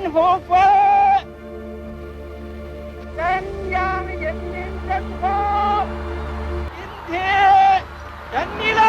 民复分，中央人民政府今天胜利了。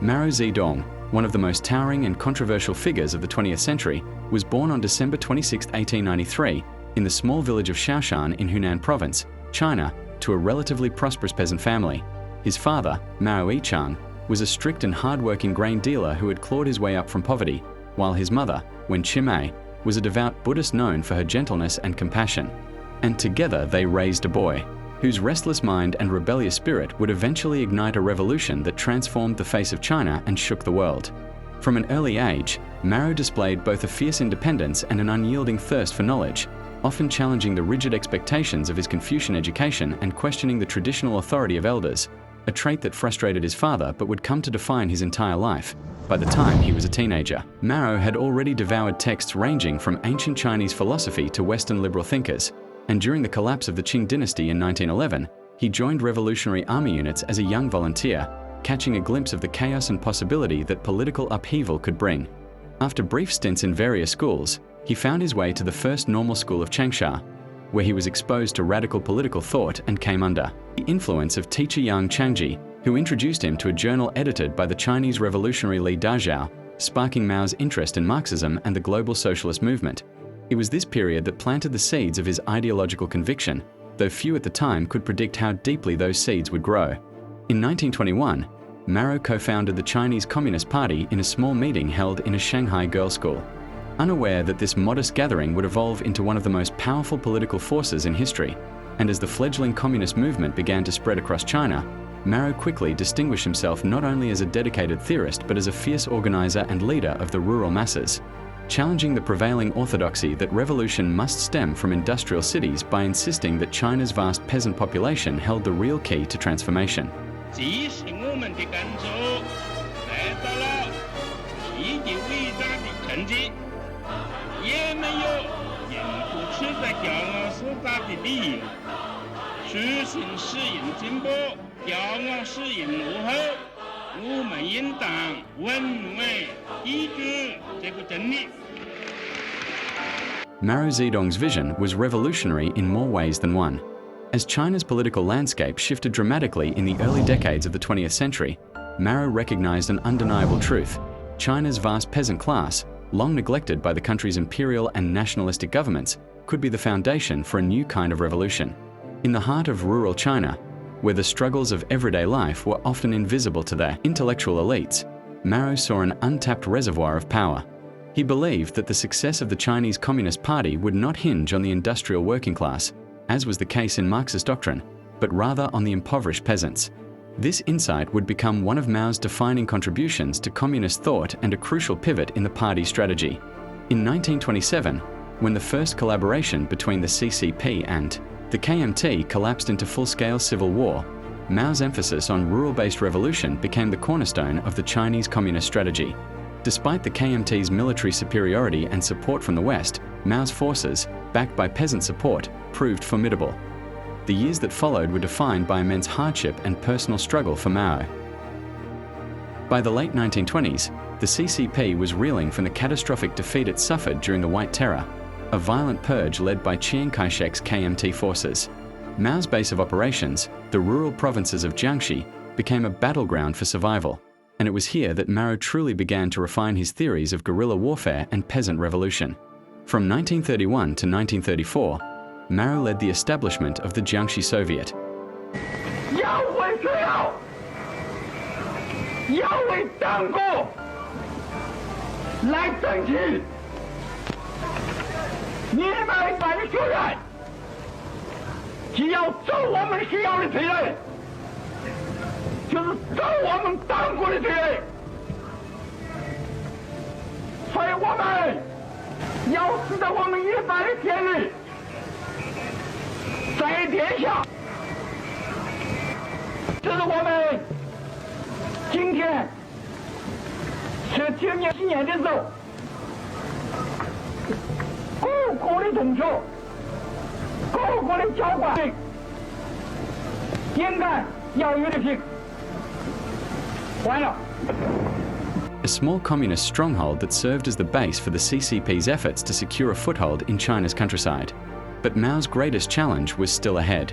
Mao Zedong, one of the most towering and controversial figures of the 20th century, was born on December 26, 1893, in the small village of Shaoshan in Hunan Province, China, to a relatively prosperous peasant family. His father, Mao Yichang, was a strict and hard-working grain dealer who had clawed his way up from poverty, while his mother, Wen Chimay, was a devout Buddhist known for her gentleness and compassion. And together they raised a boy, whose restless mind and rebellious spirit would eventually ignite a revolution that transformed the face of China and shook the world. From an early age, Mao displayed both a fierce independence and an unyielding thirst for knowledge, often challenging the rigid expectations of his Confucian education and questioning the traditional authority of elders, a trait that frustrated his father but would come to define his entire life. By the time he was a teenager, Mao had already devoured texts ranging from ancient Chinese philosophy to Western liberal thinkers, and during the collapse of the Qing dynasty in 1911, he joined revolutionary army units as a young volunteer, catching a glimpse of the chaos and possibility that political upheaval could bring. After brief stints in various schools, he found his way to the first normal school of Changsha, where he was exposed to radical political thought and came under the influence of teacher Yang Changji, who introduced him to a journal edited by the Chinese revolutionary Li Dazhao, sparking Mao's interest in Marxism and the global socialist movement. It was this period that planted the seeds of his ideological conviction, though few at the time could predict how deeply those seeds would grow. In 1921, Mao co-founded the Chinese Communist Party in a small meeting held in a Shanghai girls' school. Unaware that this modest gathering would evolve into one of the most powerful political forces in history, and as the fledgling communist movement began to spread across China, Mao quickly distinguished himself not only as a dedicated theorist but as a fierce organizer and leader of the rural masses, challenging the prevailing orthodoxy that revolution must stem from industrial cities by insisting that China's vast peasant population held the real key to transformation. 即使我们的耕作来到了世界伟大的成绩，也没有因不持在骄傲所打的理由。实行适应进步，骄傲适应落后。我们应当稳稳记住这个真理。 Mao Zedong's vision was revolutionary in more ways than one. As China's political landscape shifted dramatically in the early decades of the 20th century, Mao recognized an undeniable truth. China's vast peasant class, long neglected by the country's imperial and nationalistic governments, could be the foundation for a new kind of revolution. In the heart of rural China, where the struggles of everyday life were often invisible to their intellectual elites, Mao saw an untapped reservoir of power. He believed that the success of the Chinese Communist Party would not hinge on the industrial working class, as was the case in Marxist doctrine, but rather on the impoverished peasants. This insight would become one of Mao's defining contributions to communist thought and a crucial pivot in the party's strategy. In 1927, when the first collaboration between the CCP and the KMT collapsed into full-scale civil war, Mao's emphasis on rural-based revolution became the cornerstone of the Chinese communist strategy. Despite the KMT's military superiority and support from the West, Mao's forces, backed by peasant support, proved formidable. The years that followed were defined by immense hardship and personal struggle for Mao. By the late 1920s, the CCP was reeling from the catastrophic defeat it suffered during the White Terror, a violent purge led by Chiang Kai-shek's KMT forces. Mao's base of operations, the rural provinces of Jiangxi, became a battleground for survival, and it was here that Mao truly began to refine his theories of guerrilla warfare and peasant revolution. From 1931 to 1934, Mao led the establishment of the Jiangxi Soviet. 要为自由，要为党国来争取。你们班的学员，只要走我们需要的队列，就是走我们党国的队列。所以我们要使得我们一般的天理在天下。这是我们今天是今年纪念的时候，各国的同学、各国的教官应该要有的心。完了。a small communist stronghold that served as the base for the CCP's efforts to secure a foothold in China's countryside. But Mao's greatest challenge was still ahead.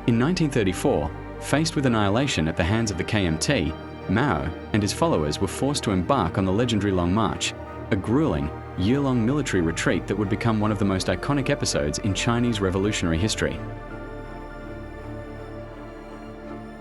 In 1934, faced with annihilation at the hands of the KMT, Mao and his followers were forced to embark on the legendary Long March, a grueling, year-long military retreat that would become one of the most iconic episodes in Chinese revolutionary history.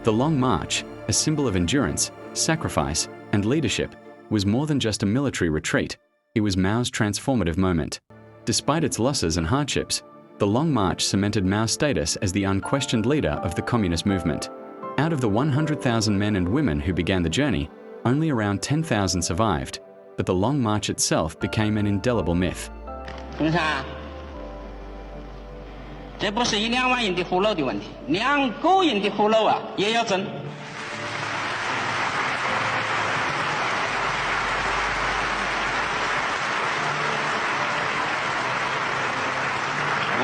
The Long March, a symbol of endurance, sacrifice, and leadership, was more than just a military retreat. It was Mao's transformative moment. Despite its losses and hardships, the Long March cemented Mao's status as the unquestioned leader of the communist movement. Out of the 100,000 men and women who began the journey, only around 10,000 survived, but the Long March itself became an indelible myth. 你看，这不是1-2万人的俘虏的问题，2个人的俘虏啊也要争。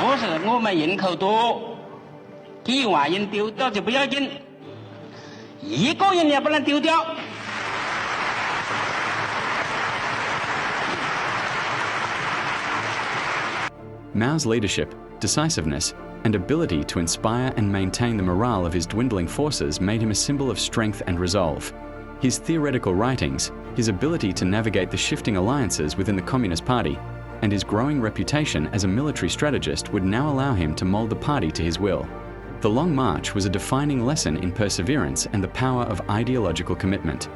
不是我们人口多，几万人丢掉就不要紧，1个人也不能丢掉。 Mao's leadership, decisiveness, and ability to inspire and maintain the morale of his dwindling forces made him a symbol of strength and resolve. His theoretical writings, his ability to navigate the shifting alliances within the Communist Party, and his growing reputation as a military strategist would now allow him to mold the party to his will. The Long March was a defining lesson in perseverance and the power of ideological commitment.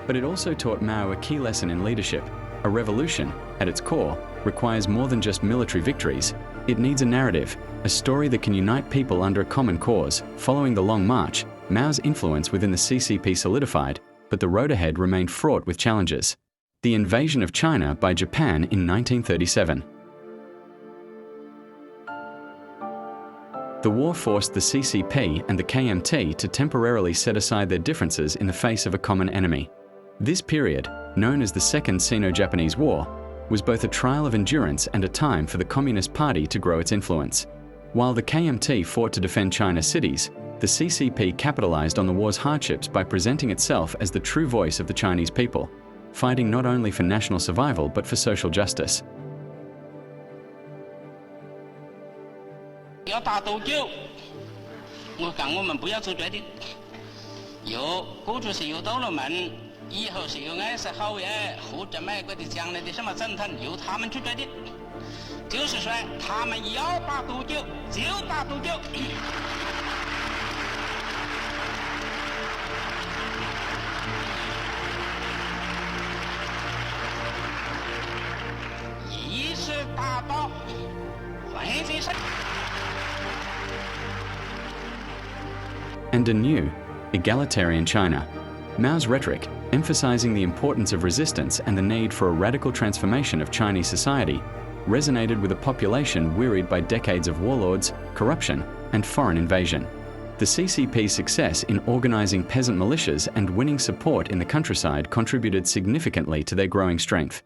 But it also taught Mao a key lesson in leadership. A revolution, at its core, requires more than just military victories. It needs a narrative, a story that can unite people under a common cause. Following the Long March, Mao's influence within the CCP solidified, but the road ahead remained fraught with challenges. The invasion of China by Japan in 1937. The war forced the CCP and the KMT to temporarily set aside their differences in the face of a common enemy. This period, known as the Second Sino-Japanese War, was both a trial of endurance and a time for the Communist Party to grow its influence. While the KMT fought to defend China's cities, the CCP capitalized on the war's hardships by presenting itself as the true voice of the Chinese people, fighting not only for national survival but for social justice. 要打多久？我讲我们不要做决定，过去是有道路门，以后是有爱是好耶，或者美国的将来的什么总统由他们去决定。就是说，他们要打多久就打多久。一直打到回去上。 And a new, egalitarian China. Mao's rhetoric, emphasizing the importance of resistance and the need for a radical transformation of Chinese society, resonated with a population wearied by decades of warlords, corruption, and foreign invasion. The CCP's success in organizing peasant militias and winning support in the countryside contributed significantly to their growing strength.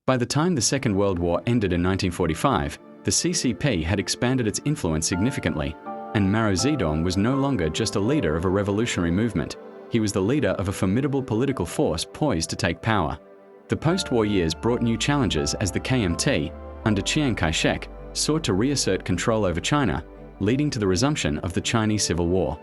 By the time the Second World War ended in 1945, the CCP had expanded its influence significantly, and Mao Zedong was no longer just a leader of a revolutionary movement. He was the leader of a formidable political force poised to take power. The post-war years brought new challenges as the KMT, under Chiang Kai-shek, sought to reassert control over China, leading to the resumption of the Chinese Civil War.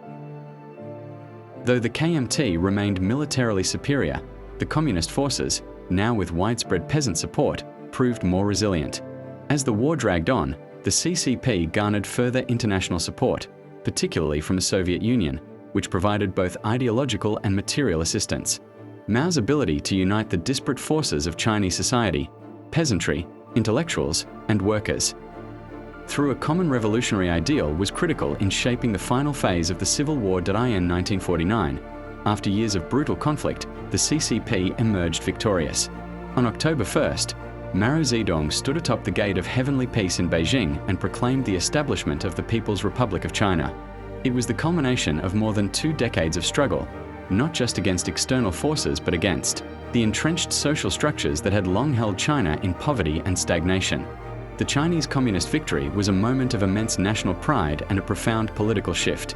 Though the KMT remained militarily superior, the communist forces, now with widespread peasant support, proved more resilient. As the war dragged on, the CCP garnered further international support, particularly from the Soviet Union, which provided both ideological and material assistance. Mao's ability to unite the disparate forces of Chinese society, peasantry, intellectuals, and workers, through a common revolutionary ideal was critical in shaping the final phase of the Civil War in 1949. After years of brutal conflict, the CCP emerged victorious. On October 1st, Mao Zedong stood atop the gate of heavenly peace in Beijing and proclaimed the establishment of the People's Republic of China. It was the culmination of more than 2 decades of struggle, not just against external forces but against the entrenched social structures that had long held China in poverty and stagnation. The Chinese Communist victory was a moment of immense national pride and a profound political shift.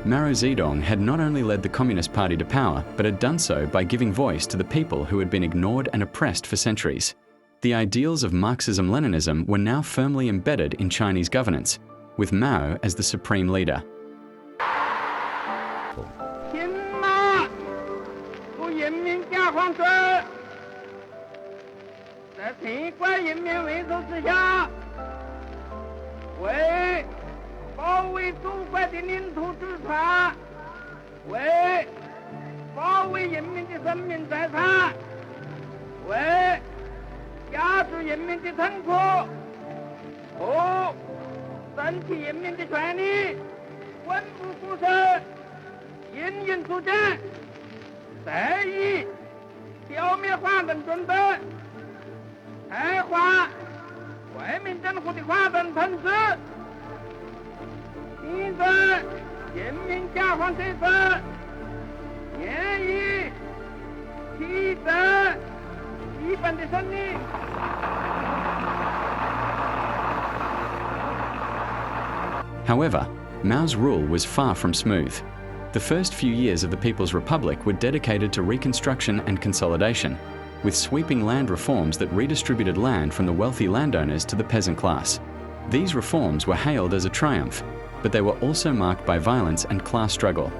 Mao Zedong had not only led the Communist Party to power, but had done so by giving voice to the people who had been ignored and oppressed for centuries. The ideals of Marxism-Leninism were now firmly embedded in Chinese governance, with Mao as the supreme leader. However, Mao's rule was far from smooth. The first few years of the People's Republic were dedicated to reconstruction and consolidation, with sweeping land reforms that redistributed land from the wealthy landowners to the peasant class. These reforms were hailed as a triumph, but they were also marked by violence and class struggle.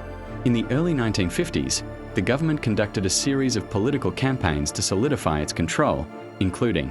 In the early 1950s, the government conducted a series of political campaigns to solidify its control, including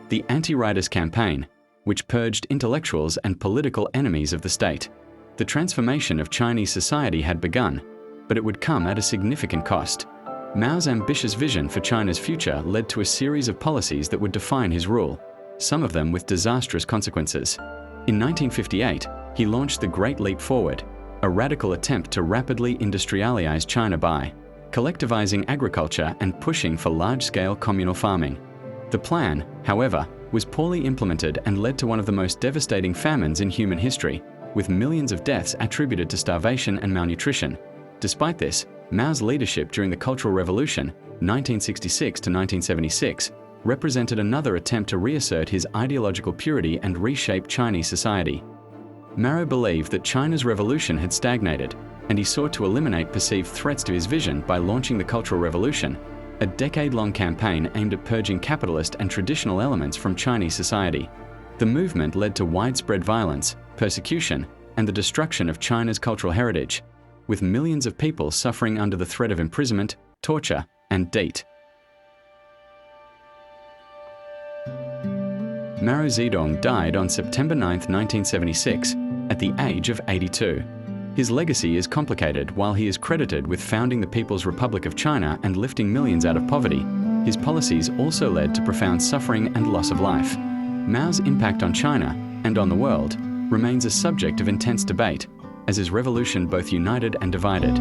the Anti-Rightist Campaign, which purged intellectuals and political enemies of the state. The transformation of Chinese society had begun, but it would come at a significant cost. Mao's ambitious vision for China's future led to a series of policies that would define his rule, some of them with disastrous consequences. In 1958, he launched the Great Leap Forward, a radical attempt to rapidly industrialize China by collectivizing agriculture and pushing for large-scale communal farming. The plan, however, was poorly implemented and led to one of the most devastating famines in human history, with millions of deaths attributed to starvation and malnutrition. Despite this, Mao's leadership during the Cultural Revolution, 1966 to 1976, represented another attempt to reassert his ideological purity and reshape Chinese society. Mao believed that China's revolution had stagnated, and he sought to eliminate perceived threats to his vision by launching the Cultural Revolution, a decade-long campaign aimed at purging capitalist and traditional elements from Chinese society. The movement led to widespread violence, persecution, and the destruction of China's cultural heritage, with millions of people suffering under the threat of imprisonment, torture, and death. Mao Zedong died on September 9, 1976, at the age of 82. His legacy is complicated. While he is credited with founding the People's Republic of China and lifting millions out of poverty, his policies also led to profound suffering and loss of life. Mao's impact on China, and on the world, remains a subject of intense debate, as his revolution both united and divided.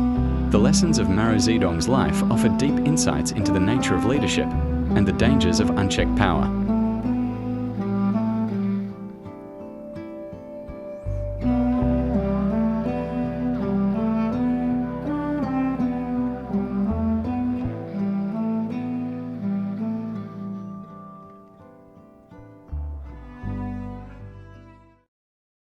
The lessons of Mao Zedong's life offer deep insights into the nature of leadership and the dangers of unchecked power.